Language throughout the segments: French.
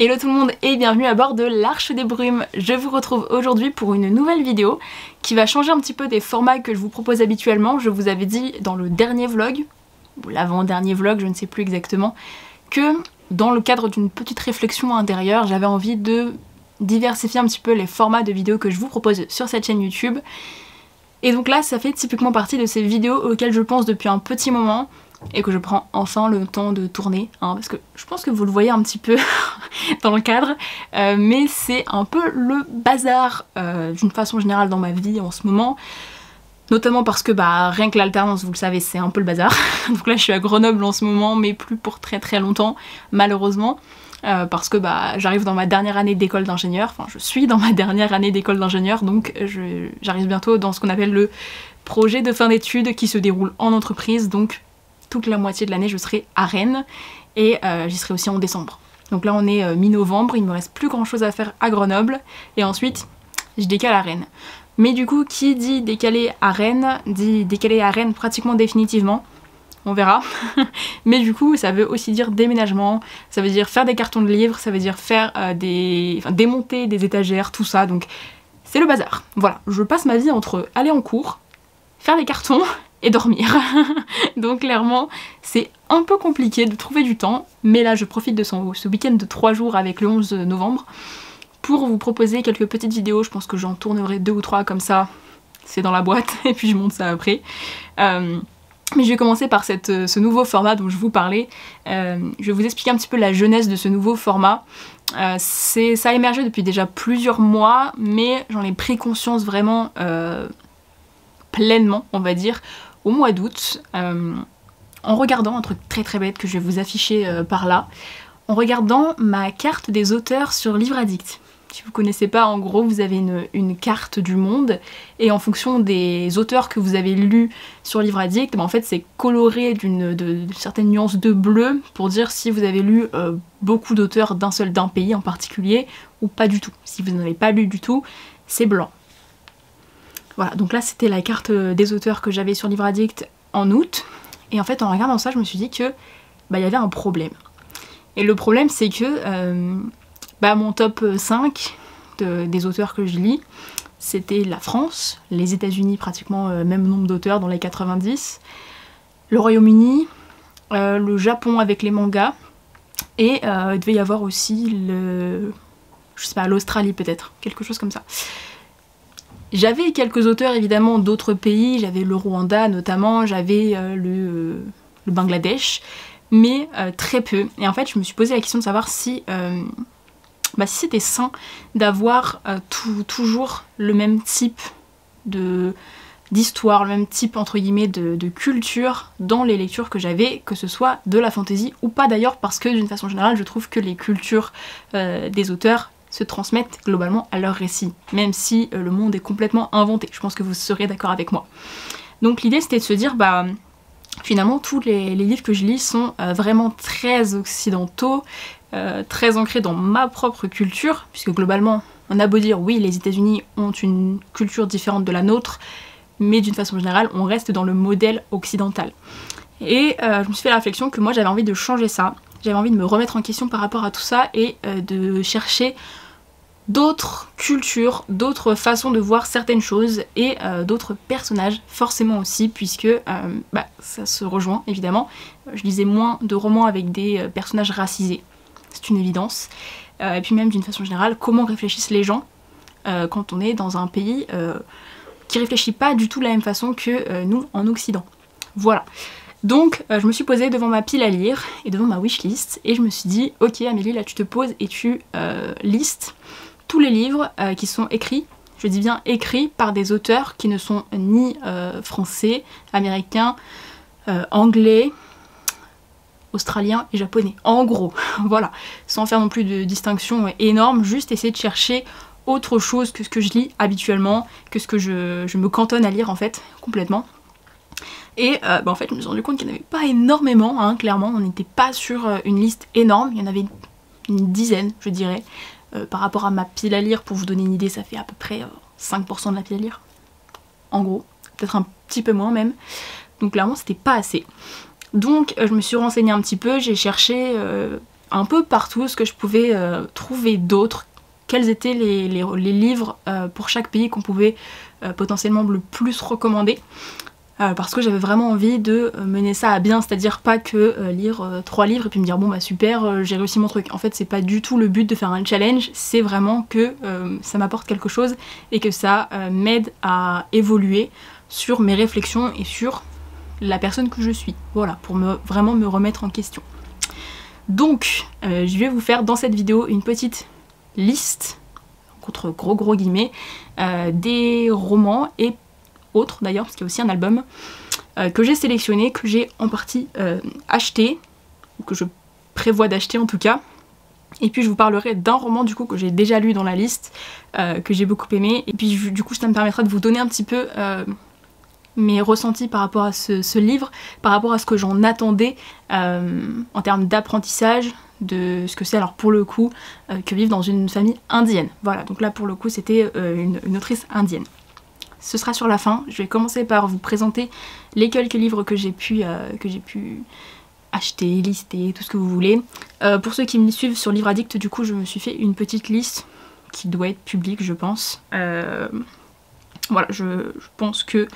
Hello tout le monde et bienvenue à bord de l'Arche des Brumes. Je vous retrouve aujourd'hui pour une nouvelle vidéo qui va changer un petit peu des formats que je vous propose habituellement. Je vous avais dit dans le dernier vlog, ou l'avant-dernier vlog, je ne sais plus exactement, que dans le cadre d'une petite réflexion intérieure, j'avais envie de diversifier un petit peu les formats de vidéos que je vous propose sur cette chaîne YouTube. Et donc là, ça fait typiquement partie de ces vidéos auxquelles je pense depuis un petit moment, et que je prends enfin le temps de tourner, hein, parce que je pense que vous le voyez un petit peu dans le cadre, mais c'est un peu le bazar d'une façon générale dans ma vie en ce moment, notamment parce que rien que l'alternance, vous le savez, c'est un peu le bazar. Donc là je suis à Grenoble en ce moment, mais plus pour très très longtemps, malheureusement, parce que j'arrive dans ma dernière année d'école d'ingénieur, enfin je suis dans ma dernière année d'école d'ingénieur, donc j'arrive bientôt dans ce qu'on appelle le projet de fin d'études qui se déroule en entreprise, donc toute la moitié de l'année je serai à Rennes et j'y serai aussi en décembre. Donc là on est mi-novembre, il me reste plus grand chose à faire à Grenoble et ensuite je décale à Rennes. Mais du coup qui dit décaler à Rennes, dit décaler à Rennes pratiquement définitivement, on verra. Mais du coup ça veut aussi dire déménagement, ça veut dire faire des cartons de livres, ça veut dire faire démonter des étagères, tout ça, donc c'est le bazar. Voilà, je passe ma vie entre aller en cours, faire des cartons et dormir. Donc clairement c'est un peu compliqué de trouver du temps, mais là je profite de ce week-end de 3 jours avec le 11 novembre pour vous proposer quelques petites vidéos. Je pense que j'en tournerai 2 ou 3 comme ça, c'est dans la boîte et puis je monte ça après. Mais je vais commencer par ce nouveau format dont je vous parlais. Je vais vous expliquer un petit peu la genèse de ce nouveau format. Ça a émergé depuis déjà plusieurs mois, mais j'en ai pris conscience vraiment pleinement, on va dire, au mois d'août, en regardant un truc très très bête que je vais vous afficher par là, en regardant ma carte des auteurs sur Livre Addict. Si vous connaissez pas, en gros vous avez une carte du monde et en fonction des auteurs que vous avez lus sur Livre Addict, en fait c'est coloré de certaines nuances de bleu pour dire si vous avez lu beaucoup d'auteurs d'un pays en particulier ou pas du tout. Si vous n'en avez pas lu du tout, c'est blanc. Voilà, donc là c'était la carte des auteurs que j'avais sur Livre Addict en août, et en fait en regardant ça je me suis dit que il y avait un problème. Et le problème c'est que mon top 5 des auteurs que je lis, c'était la France, les États-Unis pratiquement même nombre d'auteurs dans les 90, le Royaume-Uni, le Japon avec les mangas, et il devait y avoir aussi l'Australie peut-être, quelque chose comme ça. J'avais quelques auteurs évidemment d'autres pays, j'avais le Rwanda notamment, j'avais le Bangladesh, mais très peu. Et en fait je me suis posé la question de savoir si c'était sain d'avoir toujours le même type d'histoire, le même type entre guillemets de culture dans les lectures que j'avais, que ce soit de la fantasy ou pas d'ailleurs, parce que d'une façon générale je trouve que les cultures des auteurs se transmettent globalement à leur récit, même si le monde est complètement inventé. Je pense que vous serez d'accord avec moi. Donc l'idée c'était de se dire, finalement tous les livres que je lis sont vraiment très occidentaux, très ancrés dans ma propre culture, puisque globalement on a beau dire oui les États-Unis ont une culture différente de la nôtre, mais d'une façon générale on reste dans le modèle occidental. Et je me suis fait la réflexion que moi j'avais envie de changer ça. J'avais envie de me remettre en question par rapport à tout ça et de chercher d'autres cultures, d'autres façons de voir certaines choses et d'autres personnages forcément aussi, puisque ça se rejoint évidemment. Je lisais moins de romans avec des personnages racisés, c'est une évidence. Et puis même d'une façon générale, comment réfléchissent les gens quand on est dans un pays qui réfléchit pas du tout de la même façon que nous en Occident. Voilà. Donc je me suis posée devant ma pile à lire et devant ma wishlist et je me suis dit ok Amélie, là tu te poses et tu listes tous les livres qui sont écrits, je dis bien écrits par des auteurs qui ne sont ni français, américains, anglais, australiens et japonais, en gros, voilà, sans faire non plus de distinction énorme, juste essayer de chercher autre chose que ce que je lis habituellement, que ce que je me cantonne à lire en fait, complètement. Et en fait je me suis rendu compte qu'il n'y en avait pas énormément, hein, clairement, on n'était pas sur une liste énorme, il y en avait une dizaine je dirais. Par rapport à ma pile à lire, pour vous donner une idée, ça fait à peu près 5% de la pile à lire. En gros, peut-être un petit peu moins même. Donc clairement c'était pas assez. Donc je me suis renseignée un petit peu, j'ai cherché un peu partout ce que je pouvais trouver d'autres, quels étaient les livres pour chaque pays qu'on pouvait potentiellement le plus recommander. Parce que j'avais vraiment envie de mener ça à bien, c'est-à-dire pas que lire 3 livres et puis me dire bon bah super, j'ai réussi mon truc. En fait c'est pas du tout le but de faire un challenge, c'est vraiment que ça m'apporte quelque chose et que ça m'aide à évoluer sur mes réflexions et sur la personne que je suis. Voilà, pour vraiment me remettre en question. Donc je vais vous faire dans cette vidéo une petite liste, entre gros guillemets, des romans et autres d'ailleurs, parce qu'il y a aussi un album que j'ai sélectionné, que j'ai en partie acheté, ou que je prévois d'acheter en tout cas. Et puis je vous parlerai d'un roman du coup que j'ai déjà lu dans la liste, que j'ai beaucoup aimé, et puis du coup ça me permettra de vous donner un petit peu mes ressentis par rapport à ce livre, par rapport à ce que j'en attendais en termes d'apprentissage, de ce que c'est alors pour le coup que vivre dans une famille indienne. Voilà, donc là pour le coup c'était une autrice indienne. Ce sera sur la fin. Je vais commencer par vous présenter les quelques livres que j'ai pu acheter, lister, tout ce que vous voulez. Pour ceux qui me suivent sur Livre Addict, du coup, je me suis fait une petite liste qui doit être publique, je pense. Voilà, je pense que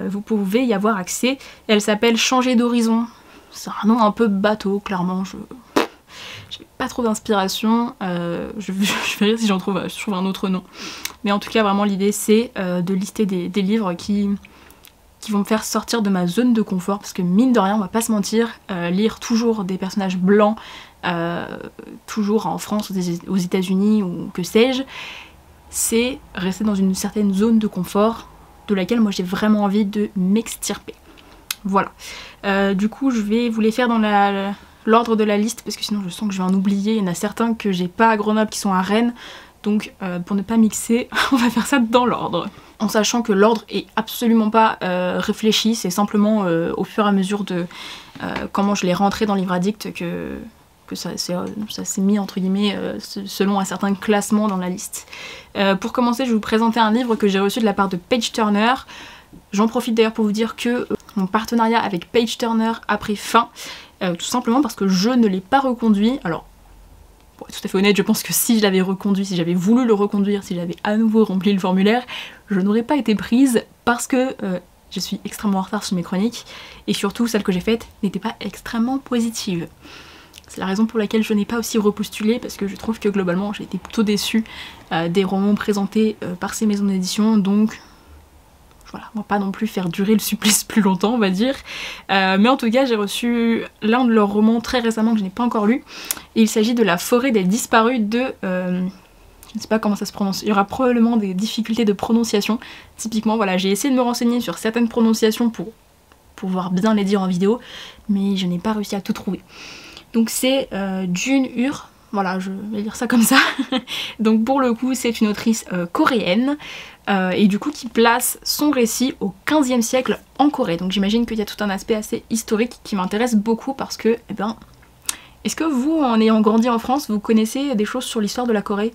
vous pouvez y avoir accès. Elle s'appelle Changer d'horizon. C'est un nom un peu bateau, clairement. J'ai pas trop d'inspiration. Je verrai si je trouve un autre nom. Mais en tout cas, vraiment, l'idée, c'est de lister des livres qui vont me faire sortir de ma zone de confort. Parce que mine de rien, on va pas se mentir, lire toujours des personnages blancs, toujours en France, aux États-Unis ou que sais-je, c'est rester dans une certaine zone de confort de laquelle moi j'ai vraiment envie de m'extirper. Voilà. Du coup, je vais vous les faire dans l'ordre de la liste parce que sinon je sens que je vais en oublier. Il y en a certains que j'ai pas à Grenoble qui sont à Rennes. Donc pour ne pas mixer, on va faire ça dans l'ordre. En sachant que l'ordre est absolument pas réfléchi, c'est simplement au fur et à mesure de comment je l'ai rentré dans Livre Addict que ça s'est mis entre guillemets selon un certain classement dans la liste. Pour commencer, je vais vous présenter un livre que j'ai reçu de la part de Page Turner. J'en profite d'ailleurs pour vous dire que mon partenariat avec Page Turner a pris fin, tout simplement parce que je ne l'ai pas reconduit. Alors, pour être tout à fait honnête, je pense que si je l'avais reconduit, si j'avais voulu le reconduire, si j'avais à nouveau rempli le formulaire, je n'aurais pas été prise parce que je suis extrêmement en retard sur mes chroniques et surtout celle que j'ai faite n'était pas extrêmement positive. C'est la raison pour laquelle je n'ai pas aussi repostulé parce que je trouve que globalement j'ai été plutôt déçue des romans présentés par ces maisons d'édition, donc voilà, on va pas non plus faire durer le supplice plus longtemps, on va dire. Mais en tout cas, j'ai reçu l'un de leurs romans très récemment que je n'ai pas encore lu. Et il s'agit de La forêt des disparus de... je ne sais pas comment ça se prononce. Il y aura probablement des difficultés de prononciation. Typiquement, voilà, j'ai essayé de me renseigner sur certaines prononciations pour pouvoir bien les dire en vidéo, mais je n'ai pas réussi à tout trouver. Donc c'est June Ur. Voilà, je vais lire ça comme ça. Donc pour le coup, c'est une autrice coréenne. Et du coup qui place son récit au 15e siècle en Corée. Donc j'imagine qu'il y a tout un aspect assez historique qui m'intéresse beaucoup parce que, eh ben, est-ce que vous, en ayant grandi en France, vous connaissez des choses sur l'histoire de la Corée?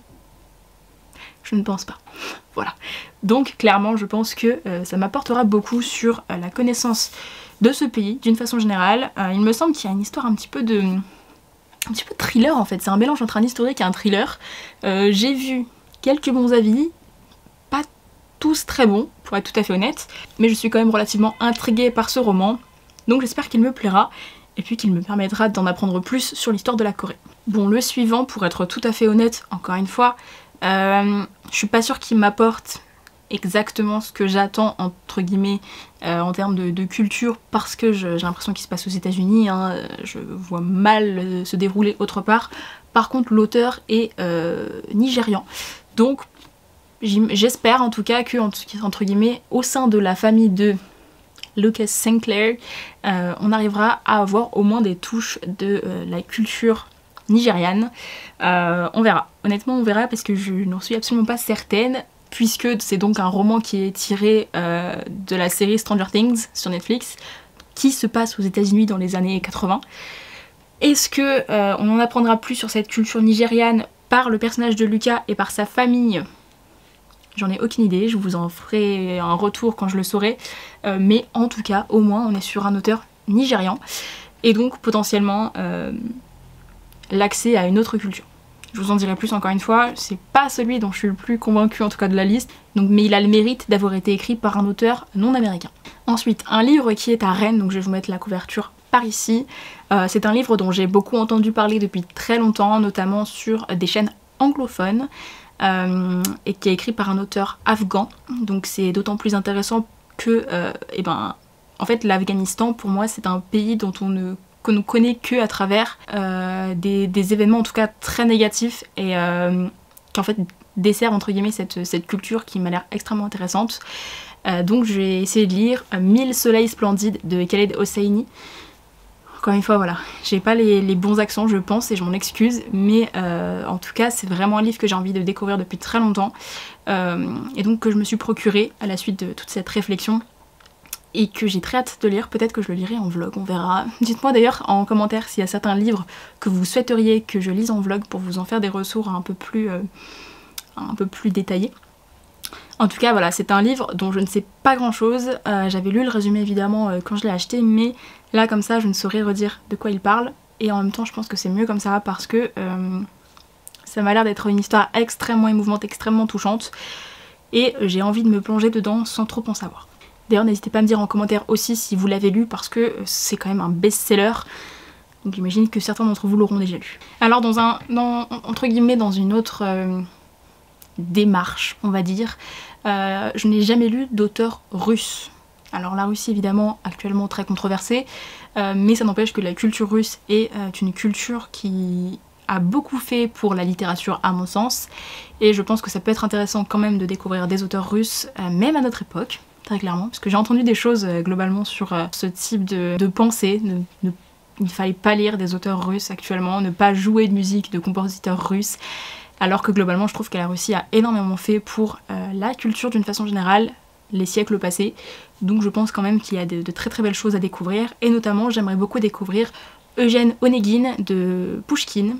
Je ne pense pas. Voilà. Donc clairement, je pense que ça m'apportera beaucoup sur la connaissance de ce pays, d'une façon générale. Il me semble qu'il y a une histoire un petit peu thriller en fait. C'est un mélange entre un historique et un thriller. J'ai vu quelques bons avis, tous très bons, pour être tout à fait honnête, mais je suis quand même relativement intriguée par ce roman, donc j'espère qu'il me plaira, et puis qu'il me permettra d'en apprendre plus sur l'histoire de la Corée. Bon, le suivant, pour être tout à fait honnête, encore une fois, je suis pas sûre qu'il m'apporte exactement ce que j'attends, entre guillemets, en termes de culture, parce que j'ai l'impression qu'il se passe aux États-Unis, hein, je vois mal se dérouler autre part. Par contre, l'auteur est nigérian, donc j'espère en tout cas que, entre guillemets, au sein de la famille de Lucas Sinclair, on arrivera à avoir au moins des touches de la culture nigériane. On verra. Honnêtement, on verra parce que je n'en suis absolument pas certaine, puisque c'est donc un roman qui est tiré de la série Stranger Things sur Netflix, qui se passe aux États-Unis dans les années 80. Est-ce que on en apprendra plus sur cette culture nigériane par le personnage de Lucas et par sa famille? J'en ai aucune idée, je vous en ferai un retour quand je le saurai, mais en tout cas, au moins, on est sur un auteur nigérian, et donc potentiellement l'accès à une autre culture. Je vous en dirai plus encore une fois, c'est pas celui dont je suis le plus convaincue en tout cas de la liste, donc, mais il a le mérite d'avoir été écrit par un auteur non américain. Ensuite, un livre qui est à Rennes, donc je vais vous mettre la couverture par ici. C'est un livre dont j'ai beaucoup entendu parler depuis très longtemps, notamment sur des chaînes anglophones, et qui est écrit par un auteur afghan, donc c'est d'autant plus intéressant que, en fait, l'Afghanistan, pour moi, c'est un pays dont on ne connaît que à travers des événements en tout cas très négatifs et qui en fait dessert entre guillemets cette culture qui m'a l'air extrêmement intéressante. Donc je vais essayer de lire 1000 soleils splendides de Khaled Hosseini. Encore une fois, voilà, j'ai pas les bons accents je pense et je m'en excuse, mais en tout cas c'est vraiment un livre que j'ai envie de découvrir depuis très longtemps et donc que je me suis procuré à la suite de toute cette réflexion et que j'ai très hâte de lire. Peut-être que je le lirai en vlog, on verra. Dites-moi d'ailleurs en commentaire s'il y a certains livres que vous souhaiteriez que je lise en vlog pour vous en faire des ressources un peu plus détaillés. En tout cas voilà, c'est un livre dont je ne sais pas grand chose, j'avais lu le résumé évidemment quand je l'ai acheté, mais là comme ça je ne saurais redire de quoi il parle, et en même temps je pense que c'est mieux comme ça parce que ça m'a l'air d'être une histoire extrêmement émouvante, extrêmement touchante, et j'ai envie de me plonger dedans sans trop en savoir. D'ailleurs n'hésitez pas à me dire en commentaire aussi si vous l'avez lu parce que c'est quand même un best-seller, donc j'imagine que certains d'entre vous l'auront déjà lu. Alors entre guillemets dans une autre démarche on va dire, je n'ai jamais lu d'auteur russe. Alors la Russie évidemment actuellement très controversée, mais ça n'empêche que la culture russe est une culture qui a beaucoup fait pour la littérature à mon sens, et je pense que ça peut être intéressant quand même de découvrir des auteurs russes, même à notre époque, très clairement, parce que j'ai entendu des choses globalement sur ce type de pensée. Il ne fallait pas lire des auteurs russes actuellement, ne pas jouer de musique de compositeurs russes, alors que globalement je trouve que la Russie a énormément fait pour la culture d'une façon générale, les siècles passés, donc je pense quand même qu'il y a de très très belles choses à découvrir, et notamment j'aimerais beaucoup découvrir Eugène Onegin de Pouchkine.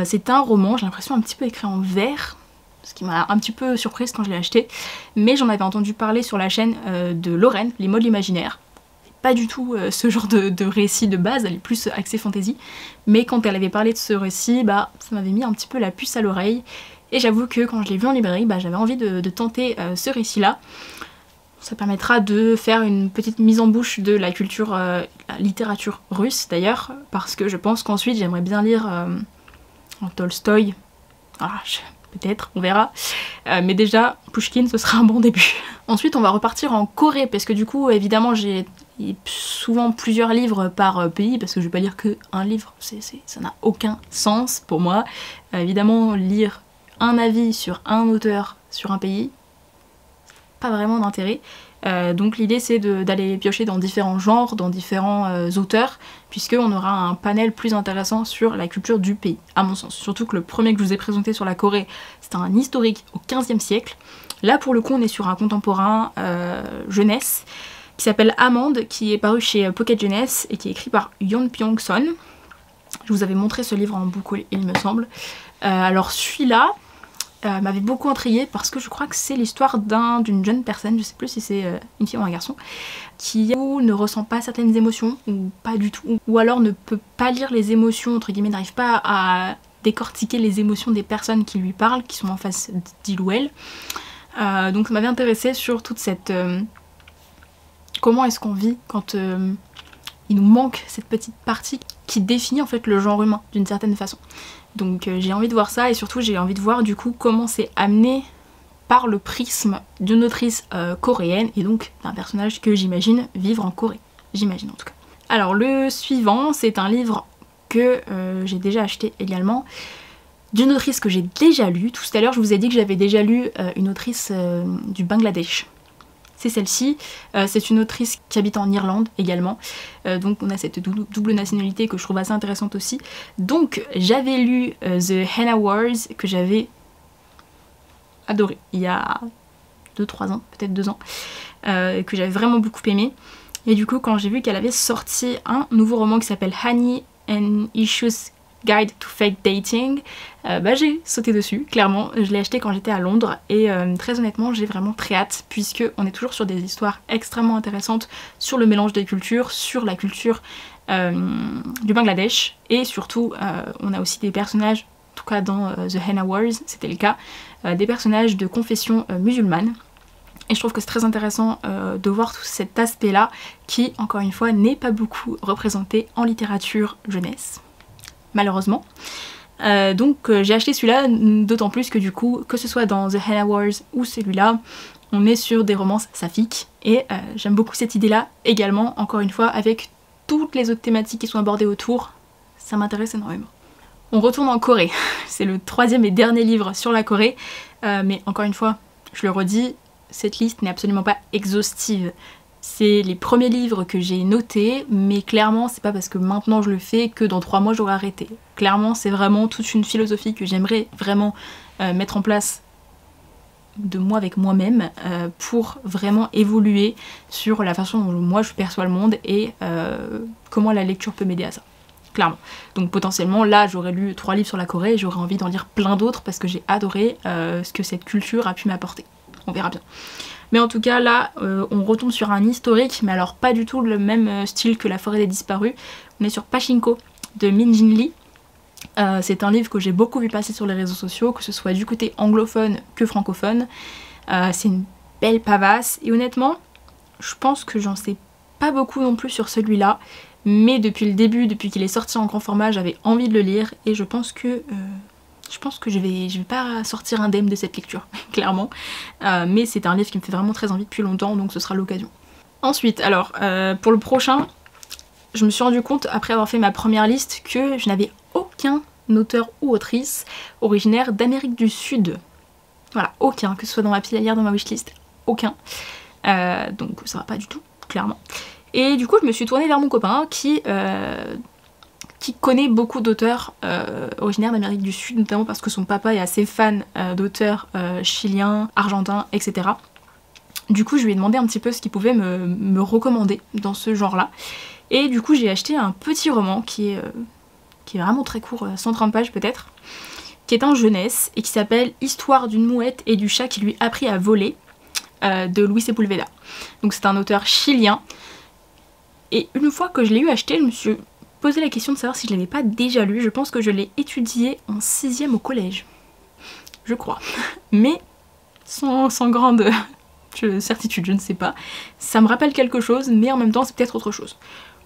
C'est un roman, j'ai l'impression un petit peu écrit en vers, ce qui m'a un petit peu surprise quand je l'ai acheté, mais j'en avais entendu parler sur la chaîne de Lorraine, Les mots de l'imaginaire. Pas du tout ce genre de récit de base, elle est plus axée fantasy, mais quand elle avait parlé de ce récit, bah ça m'avait mis un petit peu la puce à l'oreille, et j'avoue que quand je l'ai vu en librairie, bah, j'avais envie de tenter ce récit-là. Ça permettra de faire une petite mise en bouche de la culture, la littérature russe d'ailleurs, parce que je pense qu'ensuite j'aimerais bien lire Tolstoï, voilà, peut-être, on verra. Mais déjà, Pouchkine, ce sera un bon début. Ensuite, on va repartir en Corée, parce que du coup, évidemment, j'ai souvent plusieurs livres par pays, parce que je vais pas lire qu'un livre, ça n'a aucun sens pour moi. Évidemment, lire un avis sur un auteur, sur un pays, pas vraiment d'intérêt. Donc l'idée c'est d'aller piocher dans différents genres, dans différents auteurs, puisqu'on aura un panel plus intéressant sur la culture du pays, à mon sens. Surtout que le premier que je vous ai présenté sur la Corée, c'est un historique au XVe siècle. Là pour le coup on est sur un contemporain jeunesse, qui s'appelle Amande, qui est paru chez Pocket Jeunesse, et qui est écrit par Yeon Pyong-son. Je vous avais montré ce livre en boucle, il me semble. Alors celui-là m'avait beaucoup intriguée parce que je crois que c'est l'histoire d'une jeune personne, je sais plus si c'est une fille ou un garçon, qui ne ressent pas certaines émotions, ou pas du tout, ou alors ne peut pas lire les émotions, entre guillemets, n'arrive pas à décortiquer les émotions des personnes qui lui parlent, qui sont en face d'il ou elle. Donc ça m'avait intéressée sur toute cette... comment est-ce qu'on vit quand il nous manque cette petite partie qui définit en fait le genre humain d'une certaine façon. Donc j'ai envie de voir ça, et surtout j'ai envie de voir du coup comment c'est amené par le prisme d'une autrice coréenne, et donc d'un personnage que j'imagine vivre en Corée. J'imagine en tout cas. Alors le suivant, c'est un livre que j'ai déjà acheté également, d'une autrice que j'ai déjà lue. Tout à l'heure je vous ai dit que j'avais déjà lu une autrice du Bangladesh. C'est celle-ci, c'est une autrice qui habite en Irlande également, donc on a cette double nationalité que je trouve assez intéressante aussi. Donc j'avais lu The Henna Wars, que j'avais adoré il y a 2-3 ans, peut-être 2 ans, que j'avais vraiment beaucoup aimé. Et du coup quand j'ai vu qu'elle avait sorti un nouveau roman qui s'appelle Honey and Issues Guide to Fake Dating, bah j'ai sauté dessus, clairement. Je l'ai acheté quand j'étais à Londres, et très honnêtement j'ai vraiment très hâte, puisque on est toujours sur des histoires extrêmement intéressantes sur le mélange des cultures, sur la culture du Bangladesh, et surtout on a aussi des personnages, en tout cas dans The Henna Wars c'était le cas, des personnages de confession musulmane. Et je trouve que c'est très intéressant de voir tout cet aspect-là qui, encore une fois, n'est pas beaucoup représenté en littérature jeunesse, malheureusement. Donc j'ai acheté celui-là, d'autant plus que du coup, que ce soit dans The Henna Wars ou celui-là, on est sur des romances saphiques. Et j'aime beaucoup cette idée-là également, encore une fois, avec toutes les autres thématiques qui sont abordées autour, ça m'intéresse énormément. On retourne en Corée, c'est le troisième et dernier livre sur la Corée, mais encore une fois, je le redis, cette liste n'est absolument pas exhaustive. C'est les premiers livres que j'ai notés, mais clairement c'est pas parce que maintenant je le fais que dans 3 mois j'aurai arrêté. Clairement c'est vraiment toute une philosophie que j'aimerais vraiment mettre en place de moi avec moi-même pour vraiment évoluer sur la façon dont moi je perçois le monde et comment la lecture peut m'aider à ça. Clairement. Donc potentiellement là j'aurais lu 3 livres sur la Corée et j'aurais envie d'en lire plein d'autres parce que j'ai adoré ce que cette culture a pu m'apporter. On verra bien. Mais en tout cas là on retombe sur un historique, mais alors pas du tout le même style que La Forêt des Disparus. On est sur Pachinko de Min Jin Lee. C'est un livre que j'ai beaucoup vu passer sur les réseaux sociaux, que ce soit du côté anglophone que francophone. C'est une belle pavasse et honnêtement je pense que j'en sais pas beaucoup non plus sur celui-là, mais depuis le début, depuis qu'il est sorti en grand format, j'avais envie de le lire et je pense que je vais pas sortir indemne de cette lecture, clairement. Mais c'est un livre qui me fait vraiment très envie depuis longtemps, donc ce sera l'occasion. Ensuite, alors, pour le prochain, je me suis rendu compte, après avoir fait ma première liste, que je n'avais aucun auteur ou autrice originaire d'Amérique du Sud. Voilà, aucun, que ce soit dans ma pile à lire, dans ma wishlist, aucun. Donc ça va pas du tout, clairement. Et du coup, je me suis tournée vers mon copain qui connaît beaucoup d'auteurs originaires d'Amérique du Sud, notamment parce que son papa est assez fan d'auteurs chiliens, argentins, etc. Du coup je lui ai demandé un petit peu ce qu'il pouvait me recommander dans ce genre-là. Et du coup j'ai acheté un petit roman qui est vraiment très court, 130 pages peut-être, qui est en jeunesse et qui s'appelle Histoire d'une mouette et du chat qui lui apprit à voler de Luis Sepulveda. Donc c'est un auteur chilien. Et une fois que je l'ai eu acheté, je me suis posé la question de savoir si je l'avais pas déjà lu. Je pense que je l'ai étudié en 6e au collège. Je crois. Mais sans grande certitude, je ne sais pas. Ça me rappelle quelque chose, mais en même temps c'est peut-être autre chose.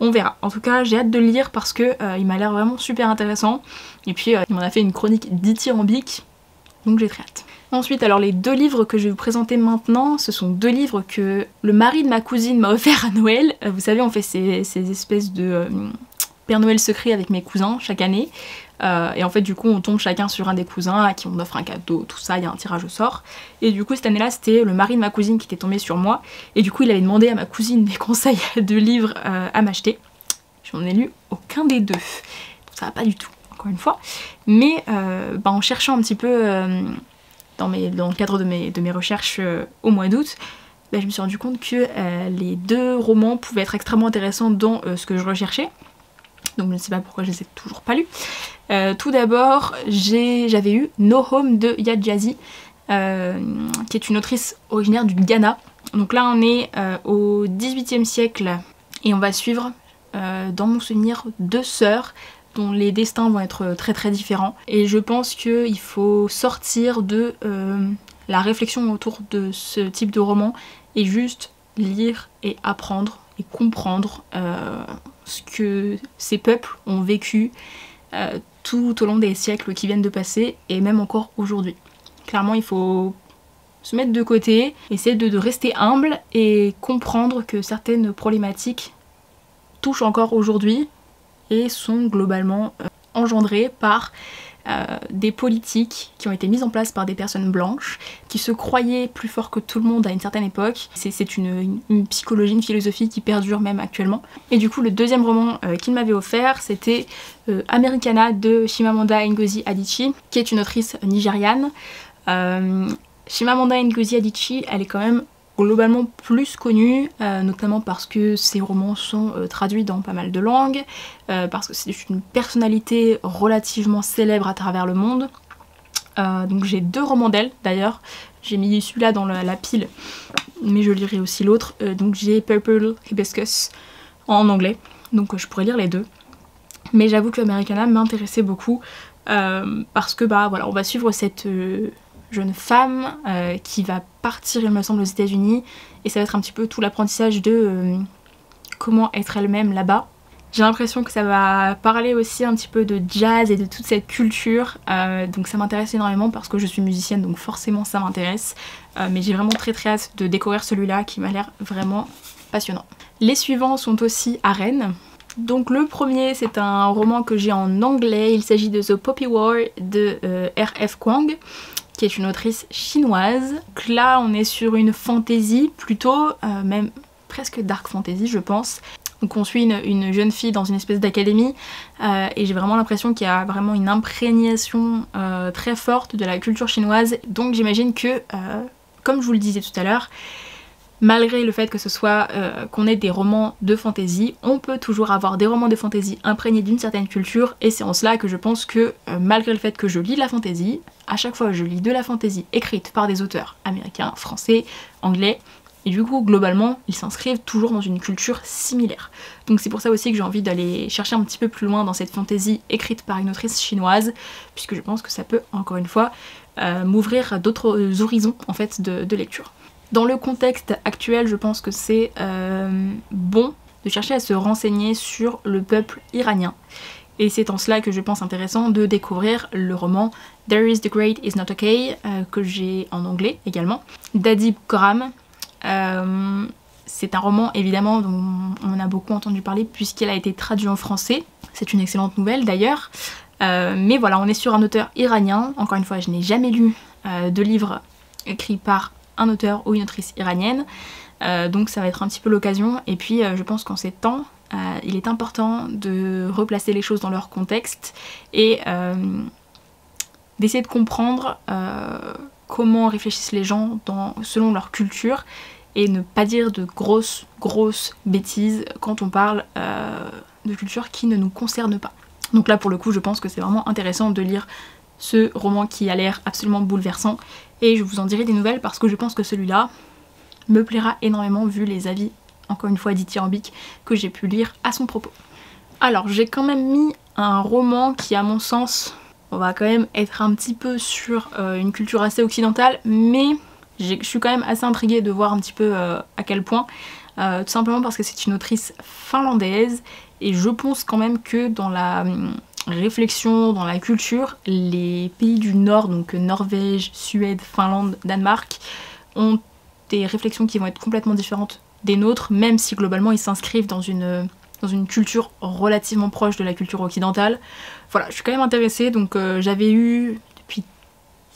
On verra. En tout cas, j'ai hâte de le lire parce que il m'a l'air vraiment super intéressant. Et puis il m'en a fait une chronique dithyrambique, donc j'ai très hâte. Ensuite, alors les 2 livres que je vais vous présenter maintenant, ce sont 2 livres que le mari de ma cousine m'a offert à Noël. Vous savez, on fait ces espèces de Père Noël secret avec mes cousins chaque année. Et en fait du coup on tombe chacun sur un des cousins à qui on offre un cadeau, tout ça, il y a un tirage au sort. Et du coup cette année-là c'était le mari de ma cousine qui était tombé sur moi. Et du coup il avait demandé à ma cousine des conseils de livres à m'acheter. Je n'en ai lu aucun des 2. Ça va pas du tout, encore une fois. Mais en cherchant un petit peu dans le cadre de mes recherches au mois d'août, je me suis rendu compte que les 2 romans pouvaient être extrêmement intéressants dans ce que je recherchais. Donc je ne sais pas pourquoi je les ai toujours pas lus. Tout d'abord, j'avais eu No Home de Yadjazi, qui est une autrice originaire du Ghana. Donc là on est au XVIIIe siècle et on va suivre, dans mon souvenir, 2 sœurs dont les destins vont être très très différents. Et je pense qu'il faut sortir de la réflexion autour de ce type de roman et juste lire et apprendre et comprendre ce que ces peuples ont vécu tout au long des siècles qui viennent de passer et même encore aujourd'hui. Clairement il faut se mettre de côté, essayer de rester humble et comprendre que certaines problématiques touchent encore aujourd'hui et sont globalement engendrées par des politiques qui ont été mises en place par des personnes blanches qui se croyaient plus forts que tout le monde à une certaine époque. C'est une psychologie, une philosophie qui perdure même actuellement. Et du coup le 2e roman qu'il m'avait offert c'était Americana de Chimamanda Ngozi Adichie, qui est une autrice nigériane. Chimamanda Ngozi Adichie, elle est quand même globalement plus connue, notamment parce que ses romans sont traduits dans pas mal de langues, parce que c'est une personnalité relativement célèbre à travers le monde. Donc j'ai 2 romans d'elle d'ailleurs, j'ai mis celui-là dans la pile, mais je lirai aussi l'autre. Donc j'ai Purple Hibiscus en anglais, donc je pourrais lire les deux. Mais j'avoue que Americana m'intéressait beaucoup parce que bah voilà, on va suivre cette jeune femme qui va partir il me semble aux États-Unis et ça va être un petit peu tout l'apprentissage de comment être elle-même là-bas. J'ai l'impression que ça va parler aussi un petit peu de jazz et de toute cette culture, donc ça m'intéresse énormément parce que je suis musicienne, donc forcément ça m'intéresse, mais j'ai vraiment très hâte de découvrir celui-là qui m'a l'air vraiment passionnant. Les suivants sont aussi à Rennes. Donc le premier c'est un roman que j'ai en anglais, il s'agit de The Poppy War de R.F. Kuang, qui est une autrice chinoise. Donc là on est sur une fantasy plutôt, même presque dark fantasy je pense. Donc on suit une jeune fille dans une espèce d'académie et j'ai vraiment l'impression qu'il y a vraiment une imprégnation très forte de la culture chinoise. Donc j'imagine que, comme je vous le disais tout à l'heure, malgré le fait que ce soit qu'on ait des romans de fantasy, on peut toujours avoir des romans de fantasy imprégnés d'une certaine culture et c'est en cela que je pense que malgré le fait que je lis de la fantasy, à chaque fois je lis de la fantasy écrite par des auteurs américains, français, anglais, et du coup globalement ils s'inscrivent toujours dans une culture similaire. Donc c'est pour ça aussi que j'ai envie d'aller chercher un petit peu plus loin dans cette fantasy écrite par une autrice chinoise, puisque je pense que ça peut encore une fois m'ouvrir d'autres horizons en fait de lecture. Dans le contexte actuel, je pense que c'est bon de chercher à se renseigner sur le peuple iranien. Et c'est en cela que je pense intéressant de découvrir le roman There is the Great is Not Okay, que j'ai en anglais également, d'Adib Khorram. C'est un roman évidemment dont on a beaucoup entendu parler puisqu'il a été traduit en français. C'est une excellente nouvelle d'ailleurs. Mais voilà, on est sur un auteur iranien. Encore une fois, je n'ai jamais lu de livre écrit par un auteur ou une autrice iranienne. Donc ça va être un petit peu l'occasion. Et puis je pense qu'en ces temps, il est important de replacer les choses dans leur contexte et d'essayer de comprendre comment réfléchissent les gens selon leur culture et ne pas dire de grosses bêtises quand on parle de culture qui ne nous concerne pas. Donc là pour le coup je pense que c'est vraiment intéressant de lire ce roman qui a l'air absolument bouleversant et je vous en dirai des nouvelles parce que je pense que celui-là me plaira énormément vu les avis, encore une fois dithyrambiques, que j'ai pu lire à son propos. Alors j'ai quand même mis un roman qui à mon sens, on va quand même être un petit peu sur une culture assez occidentale, mais je suis quand même assez intriguée de voir un petit peu à quel point, tout simplement parce que c'est une autrice finlandaise et je pense quand même que dans la réflexion, dans la culture, les pays du Nord, donc Norvège, Suède, Finlande, Danemark, ont des réflexions qui vont être complètement différentes des nôtres, même si globalement ils s'inscrivent dans une culture relativement proche de la culture occidentale. Voilà, je suis quand même intéressée, donc j'avais eu depuis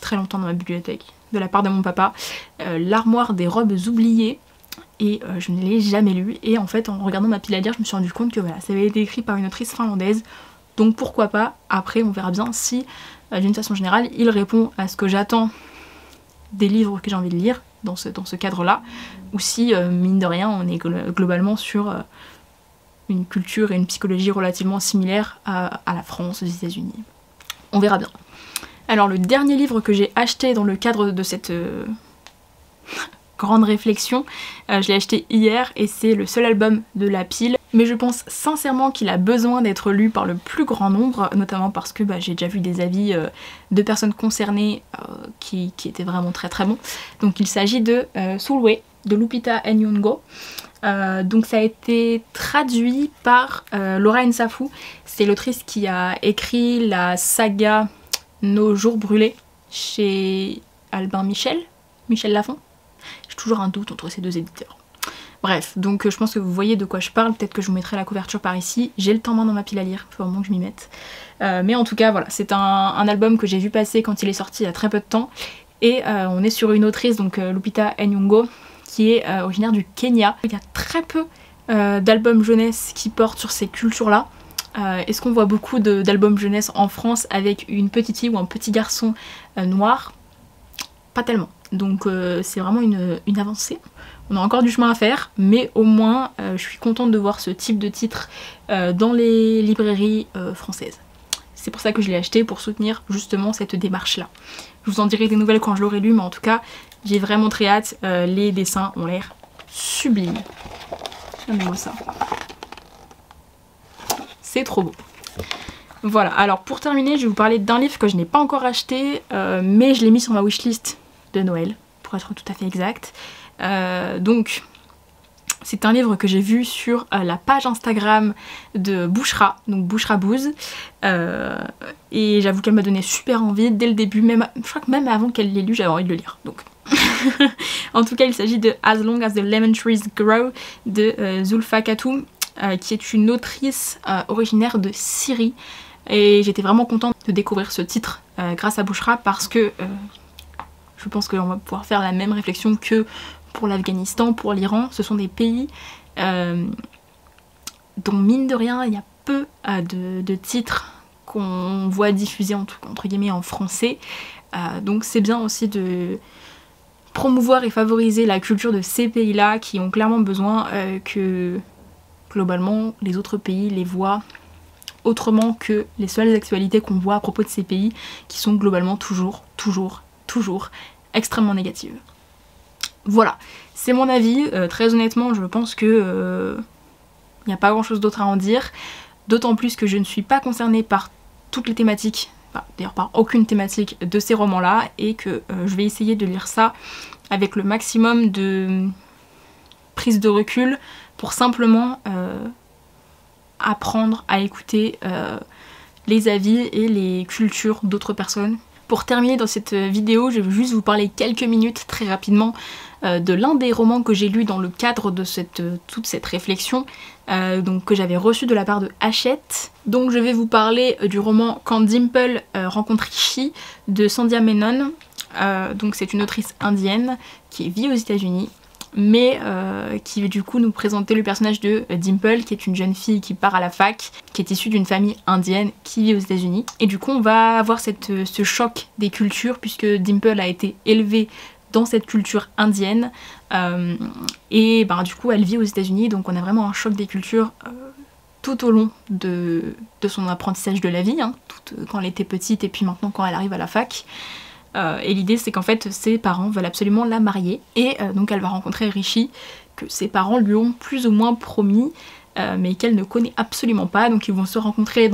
très longtemps dans ma bibliothèque, de la part de mon papa, l'armoire des robes oubliées, et je ne l'ai jamais lu, et en fait en regardant ma pile à lire je me suis rendu compte que voilà, ça avait été écrit par une autrice finlandaise, donc pourquoi pas. Après on verra bien si d'une façon générale il répond à ce que j'attends des livres que j'ai envie de lire dans ce cadre-là, ou si mine de rien on est globalement sur une culture et une psychologie relativement similaires à la France, aux États-Unis. On verra bien. Alors le dernier livre que j'ai acheté dans le cadre de cette grande réflexion, je l'ai acheté hier et c'est le seul album de la pile, mais je pense sincèrement qu'il a besoin d'être lu par le plus grand nombre, notamment parce que j'ai déjà vu des avis de personnes concernées qui étaient vraiment très bons. Donc il s'agit de Sulwe de Lupita Nyong'o. Donc ça a été traduit par Laura Nsafou, c'est l'autrice qui a écrit la saga Nos jours brûlés chez Albin Michel Lafon. J'ai toujours un doute entre ces deux éditeurs. Bref, donc je pense que vous voyez de quoi je parle, peut-être que je vous mettrai la couverture par ici. J'ai le temps dans ma pile à lire, il faut vraiment que je m'y mette. Mais en tout cas voilà, c'est un album que j'ai vu passer quand il est sorti il y a très peu de temps. Et on est sur une autrice, donc Lupita Nyong'o, qui est originaire du Kenya. Il y a très peu d'albums jeunesse qui portent sur ces cultures-là. Est-ce qu'on voit beaucoup d'albums jeunesse en France avec une petite fille ou un petit garçon noir? Pas tellement. Donc c'est vraiment une avancée. On a encore du chemin à faire, mais au moins je suis contente de voir ce type de titre dans les librairies françaises. C'est pour ça que je l'ai acheté, pour soutenir justement cette démarche-là. Je vous en dirai des nouvelles quand je l'aurai lu, mais en tout cas, j'ai vraiment très hâte. Les dessins ont l'air sublimes. Regardez-moi ça. c'est trop beau. Voilà, alors pour terminer, je vais vous parler d'un livre que je n'ai pas encore acheté, mais je l'ai mis sur ma wishlist de Noël, pour être tout à fait exact. Donc, c'est un livre que j'ai vu sur la page Instagram de Bouchra, donc Bouchra Booz, et j'avoue qu'elle m'a donné super envie dès le début, même, je crois que même avant qu'elle l'ait lu, j'avais envie de le lire. Donc. En tout cas, il s'agit de As Long as the Lemon Trees Grow de Zulfa Katoum, qui est une autrice originaire de Syrie. Et j'étais vraiment contente de découvrir ce titre grâce à Bouchra parce que je pense qu'on va pouvoir faire la même réflexion que pour l'Afghanistan, pour l'Iran. Ce sont des pays dont mine de rien il y a peu de titres qu'on voit diffusés entre guillemets en français. Donc c'est bien aussi de promouvoir et favoriser la culture de ces pays-là qui ont clairement besoin que globalement les autres pays les voient autrement que les seules actualités qu'on voit à propos de ces pays qui sont globalement toujours extrêmement négatives. Voilà, c'est mon avis. Très honnêtement, je pense que il n'y a pas grand chose d'autre à en dire, d'autant plus que je ne suis pas concernée par toutes les thématiques, enfin, d'ailleurs par aucune thématique de ces romans-là, et que je vais essayer de lire ça avec le maximum de prise de recul pour simplement apprendre à écouter les avis et les cultures d'autres personnes. Pour terminer dans cette vidéo, je vais juste vous parler quelques minutes très rapidement de l'un des romans que j'ai lu dans le cadre de toute cette réflexion, donc que j'avais reçu de la part de Hachette. Donc je vais vous parler du roman Quand Dimple rencontre Rishi de Sandhya Menon. Donc c'est une autrice indienne qui vit aux États-Unis, mais qui du coup nous présentait le personnage de Dimple, qui est une jeune fille qui part à la fac, qui est issue d'une famille indienne qui vit aux États-Unis. Et du coup on va avoir ce choc des cultures, puisque Dimple a été élevée dans cette culture indienne, et ben, du coup elle vit aux États-Unis, donc on a vraiment un choc des cultures tout au long de son apprentissage de la vie, hein, quand elle était petite et puis maintenant quand elle arrive à la fac. Et l'idée c'est qu'en fait ses parents veulent absolument la marier, et donc elle va rencontrer Rishi, que ses parents lui ont plus ou moins promis, mais qu'elle ne connaît absolument pas. Donc ils vont se rencontrer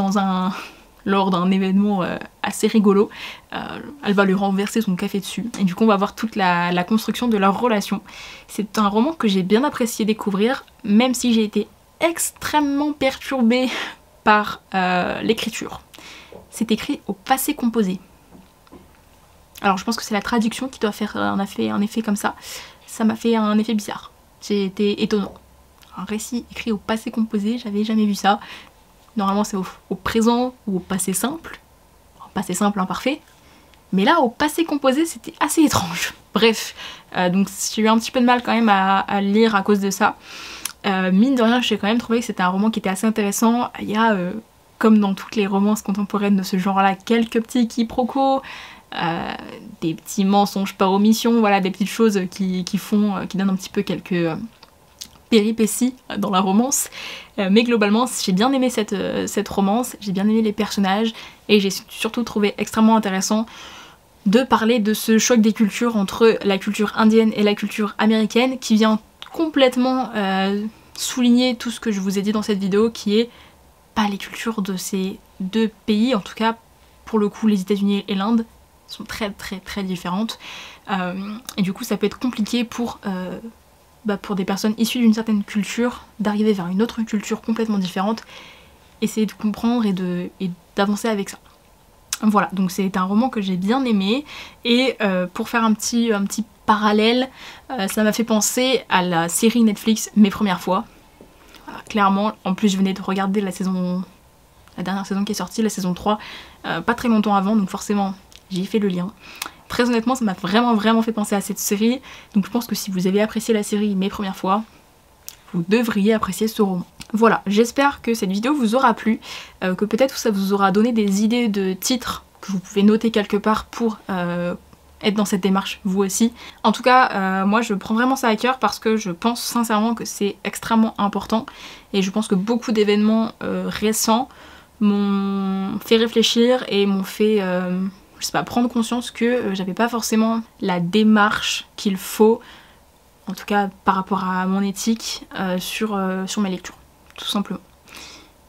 lors d'un événement assez rigolo. Elle va lui renverser son café dessus, et du coup on va voir toute la construction de leur relation. C'est un roman que j'ai bien apprécié découvrir, même si j'ai été extrêmement perturbée par l'écriture. C'est écrit au passé composé. Alors je pense que c'est la traduction qui doit faire un effet comme ça. Ça m'a fait un effet bizarre. J'ai été étonnant. Un récit écrit au passé composé, j'avais jamais vu ça. Normalement c'est au présent ou au passé simple. Passé simple imparfait. Mais là au passé composé c'était assez étrange. Bref, donc j'ai eu un petit peu de mal quand même à lire à cause de ça. Mine de rien j'ai quand même trouvé que c'était un roman qui était assez intéressant. Il y a, comme dans toutes les romances contemporaines de ce genre là, quelques petits quiproquos. Des petits mensonges par omission, voilà, des petites choses qui donnent un petit peu quelques péripéties dans la romance, mais globalement j'ai bien aimé cette romance, j'ai bien aimé les personnages, et j'ai surtout trouvé extrêmement intéressant de parler de ce choc des cultures entre la culture indienne et la culture américaine, qui vient complètement souligner tout ce que je vous ai dit dans cette vidéo, qui est pas les cultures de ces deux pays, en tout cas pour le coup les États-Unis et l'Inde sont très différentes, et du coup ça peut être compliqué pour des personnes issues d'une certaine culture d'arriver vers une autre culture complètement différente, essayer de comprendre et d'avancer avec ça. Voilà, donc c'est un roman que j'ai bien aimé, et pour faire un petit parallèle, ça m'a fait penser à la série Netflix Mes Premières Fois. Voilà, clairement, en plus je venais de regarder la dernière saison qui est sortie, la saison 3, pas très longtemps avant, donc forcément j'ai fait le lien. Très honnêtement ça m'a vraiment fait penser à cette série, donc je pense que si vous avez apprécié la série Mes Premières Fois, vous devriez apprécier ce roman. Voilà, j'espère que cette vidéo vous aura plu, que peut-être ça vous aura donné des idées de titres que vous pouvez noter quelque part pour être dans cette démarche vous aussi. En tout cas, moi je prends vraiment ça à cœur parce que je pense sincèrement que c'est extrêmement important, et je pense que beaucoup d'événements récents m'ont fait réfléchir et m'ont fait je sais pas, prendre conscience que j'avais pas forcément la démarche qu'il faut, en tout cas par rapport à mon éthique, sur mes lectures, tout simplement.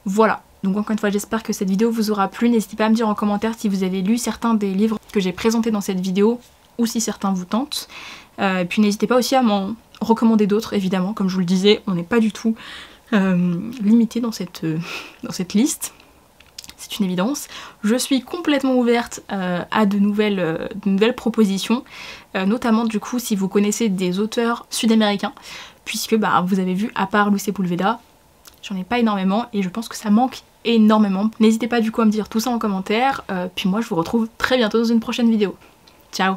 Voilà, Donc encore une fois, j'espère que cette vidéo vous aura plu. N'hésitez pas à me dire en commentaire si vous avez lu certains des livres que j'ai présentés dans cette vidéo ou si certains vous tentent. Et puis n'hésitez pas aussi à m'en recommander d'autres, évidemment. Comme je vous le disais, on n'est pas du tout limité dans cette liste. C'est une évidence. Je suis complètement ouverte à de nouvelles propositions, notamment du coup si vous connaissez des auteurs sud-américains, puisque bah, vous avez vu, à part Luce Sepulveda, j'en ai pas énormément et je pense que ça manque énormément. N'hésitez pas du coup à me dire tout ça en commentaire, puis moi je vous retrouve très bientôt dans une prochaine vidéo. Ciao!